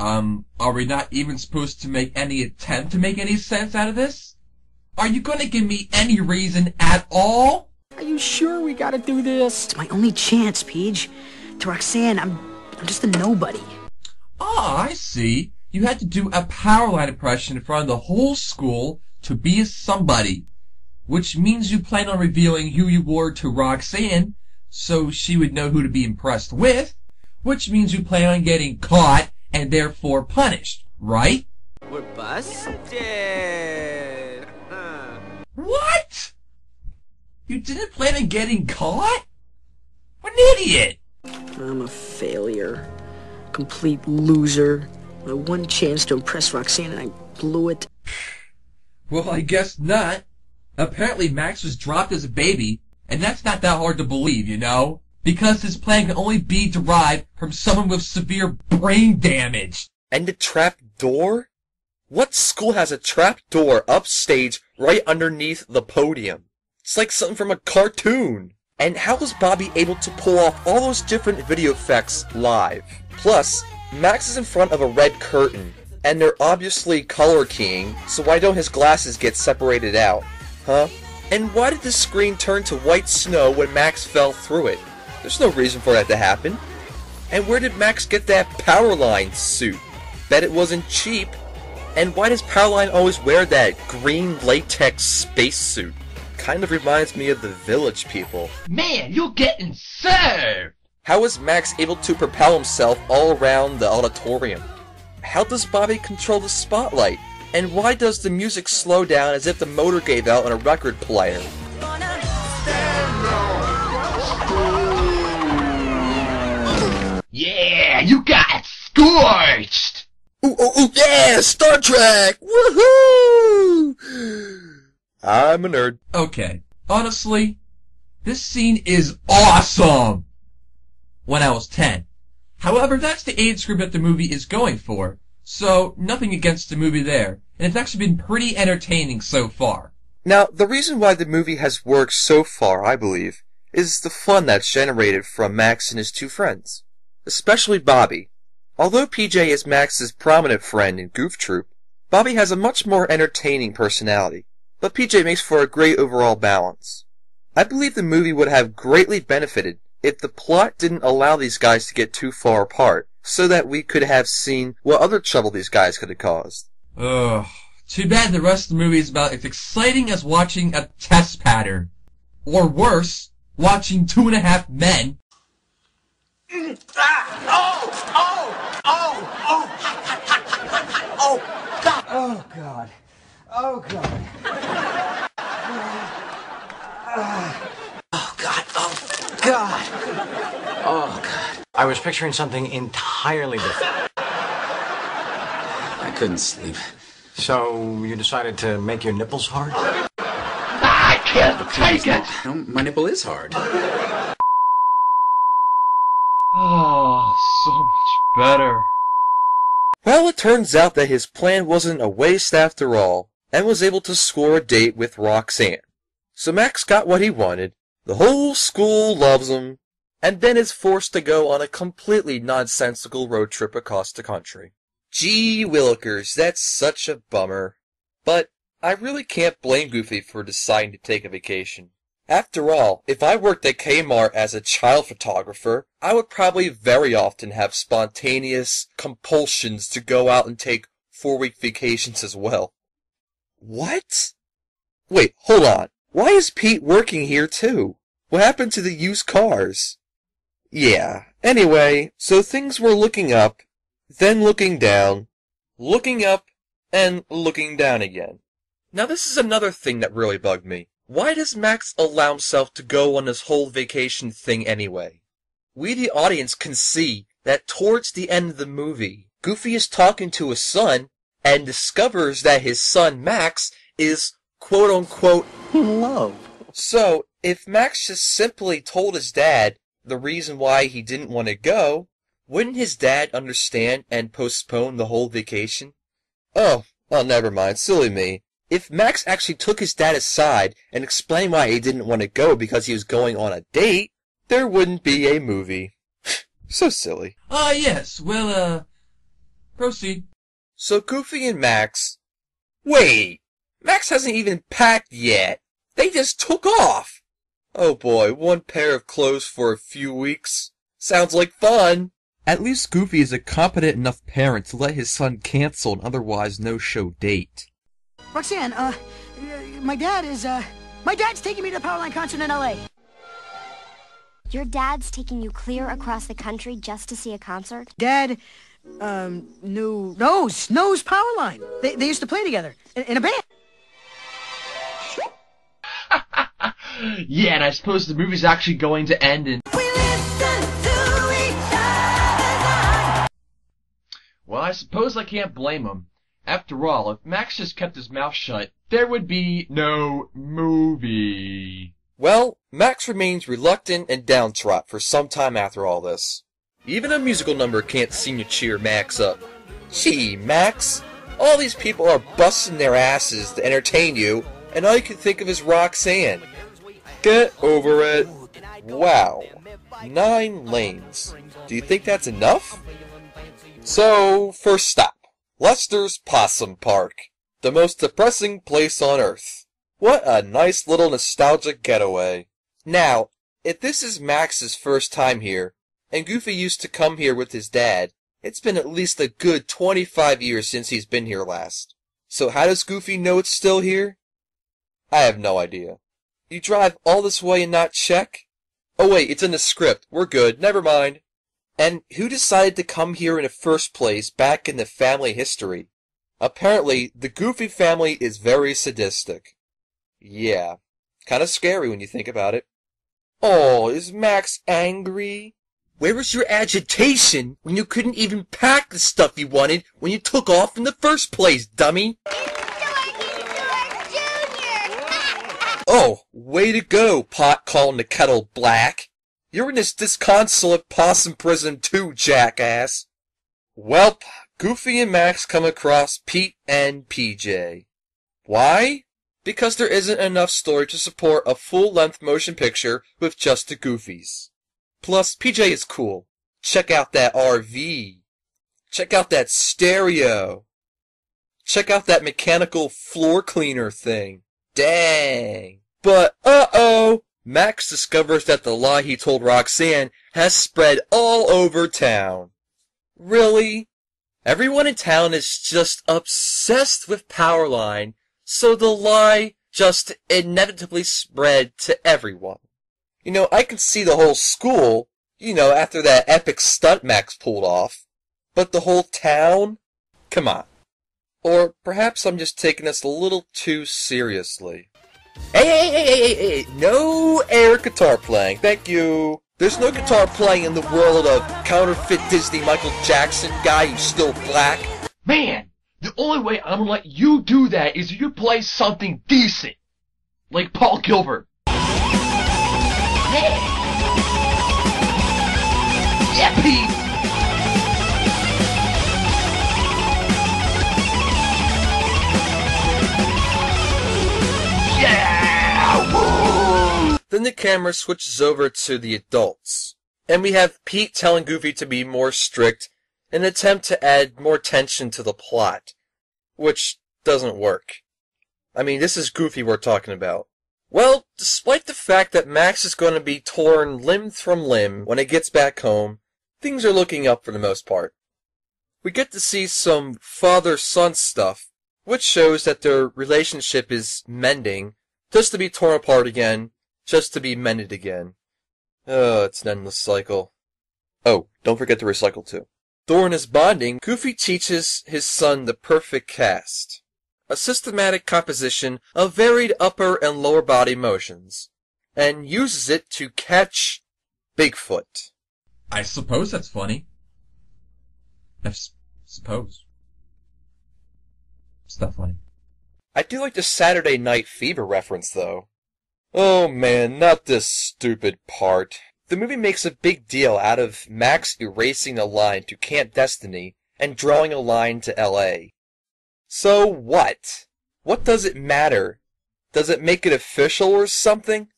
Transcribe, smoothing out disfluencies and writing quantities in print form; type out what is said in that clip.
Are we not even supposed to make any attempt to make any sense out of this? Are you gonna give me any reason at all? Are you sure we gotta do this? It's my only chance, Peach. To Roxanne, I'm just a nobody. Ah, I see. You had to do a Powerline impression in front of the whole school to be a somebody. Which means you plan on revealing who you were to Roxanne, so she would know who to be impressed with. Which means you plan on getting caught and therefore punished, right? We're busted. What? You didn't plan on getting caught? What an idiot! I'm a failure. Complete loser. My one chance to impress Roxanne and I blew it. Well, I guess not. Apparently Max was dropped as a baby, and that's not that hard to believe, you know? Because his plan can only be derived from someone with severe brain damage. And a trap door? What school has a trap door upstage right underneath the podium? It's like something from a cartoon. And how was Bobby able to pull off all those different video effects live? Plus, Max is in front of a red curtain, and they're obviously color keying, so why don't his glasses get separated out? Huh? And why did the screen turn to white snow when Max fell through it? There's no reason for that to happen. And where did Max get that Powerline suit? Bet it wasn't cheap. And why does Powerline always wear that green latex spacesuit? Kind of reminds me of the Village People. Man, you're getting served! How is Max able to propel himself all around the auditorium? How does Bobby control the spotlight? And why does the music slow down as if the motor gave out on a record player? Yeah, you got scorched! Ooh, yeah! Star Trek! Woohoo! I'm a nerd. Okay, honestly, this scene is awesome! When I was 10. However, that's the age group that the movie is going for, so nothing against the movie there, and it's actually been pretty entertaining so far. Now, the reason why the movie has worked so far, I believe, is the fun that's generated from Max and his two friends. Especially Bobby. Although PJ is Max's prominent friend in Goof Troop, Bobby has a much more entertaining personality, but PJ makes for a great overall balance. I believe the movie would have greatly benefited if the plot didn't allow these guys to get too far apart, so that we could have seen what other trouble these guys could have caused. Ugh. Too bad the rest of the movie is about as exciting as watching a test pattern. Or worse, watching 2.5 Men. Oh, God. Oh, God. Oh, God. Oh, God. Oh, God. I was picturing something entirely different. I couldn't sleep. So you decided to make your nipples hard? I can't take it! No, my nipple is hard. Oh, so much better. Well, it turns out that his plan wasn't a waste after all, and was able to score a date with Roxanne. So Max got what he wanted, the whole school loves him, and then is forced to go on a completely nonsensical road trip across the country. Gee willikers, that's such a bummer. But I really can't blame Goofy for deciding to take a vacation. After all, if I worked at Kmart as a child photographer, I would probably very often have spontaneous compulsions to go out and take 4-week vacations as well. What? Wait, hold on. Why is Pete working here too? What happened to the used cars? Yeah, anyway, so things were looking up, then looking down, looking up, and looking down again. Now this is another thing that really bugged me. Why does Max allow himself to go on this whole vacation thing anyway? We the audience can see that towards the end of the movie, Goofy is talking to his son, and discovers that his son Max is quote-unquote In love. So, if Max just simply told his dad the reason why he didn't want to go, wouldn't his dad understand and postpone the whole vacation? Oh, never mind, silly me. If Max actually took his dad aside and explained why he didn't want to go because he was going on a date, there wouldn't be a movie. So silly. Yes, well, Proceed. So Goofy and Max... Wait! Max hasn't even packed yet! They just took off! Oh boy, one pair of clothes for a few weeks. Sounds like fun! At least Goofy is a competent enough parent to let his son cancel an otherwise no-show date. Roxanne, my dad's taking me to the Powerline concert in L.A. Your dad's taking you clear across the country just to see a concert? Dad, knows Powerline. They used to play together in a band. Yeah, and I suppose the movie's actually going to end in... Well, I suppose I can't blame him. After all, if Max just kept his mouth shut, there would be no movie. Well, Max remains reluctant and downtrodden for some time after all this. Even a musical number can't seem to cheer Max up. Gee, Max, all these people are busting their asses to entertain you, and all you can think of is Roxanne. Get over it. Wow. 9 lanes. Do you think that's enough? So, first stop. Lester's Possum Park. The most depressing place on Earth. What a nice little nostalgic getaway. Now, if this is Max's first time here, and Goofy used to come here with his dad, it's been at least a good 25 years since he's been here last. So how does Goofy know it's still here? I have no idea. You drive all this way and not check? Oh wait, it's in the script. We're good. Never mind. And who decided to come here in the first place back in the family history? Apparently, the Goofy family is very sadistic. Yeah, kinda scary when you think about it. Oh, is Max angry? Where was your agitation when you couldn't even pack the stuff you wanted when you took off in the first place, dummy? Oh, way to go, pot calling the kettle black. You're in this disconsolate possum prison too, jackass. Welp, Goofy and Max come across Pete and PJ. Why? Because there isn't enough story to support a full-length motion picture with just the Goofies. Plus, PJ is cool. Check out that RV. Check out that stereo. Check out that mechanical floor cleaner thing. Dang. But, uh-oh! Max discovers that the lie he told Roxanne has spread all over town. Really? Everyone in town is just obsessed with Powerline, so the lie just inevitably spread to everyone. You know, I can see the whole school, after that epic stunt Max pulled off. But the whole town? Come on. Or perhaps I'm just taking this a little too seriously. Hey, no air guitar playing, thank you. There's no guitar playing in the world of counterfeit Disney Michael Jackson guy who's still black. Man, the only way I'm gonna let you do that is if you play something decent. Like Paul Gilbert. Yeah! Yeah, Pete! Yeah! Woo! Then the camera switches over to the adults, and we have Pete telling Goofy to be more strict in an attempt to add more tension to the plot, which doesn't work. I mean, this is Goofy we're talking about. Well, despite the fact that Max is going to be torn limb from limb when he gets back home, things are looking up for the most part. We get to see some father-son stuff, which shows that their relationship is mending, just to be torn apart again, just to be mended again. Oh, it's an endless cycle. Oh, don't forget to recycle too. During his bonding, Goofy teaches his son the perfect cast. A systematic composition of varied upper and lower body motions, and uses it to catch Bigfoot. I suppose that's funny. I suppose. It's not funny. I do like the Saturday Night Fever reference, though. Oh man, not this stupid part. The movie makes a big deal out of Max erasing a line to Camp Destiny and drawing a line to L.A. So what? What does it matter? Does it make it official or something?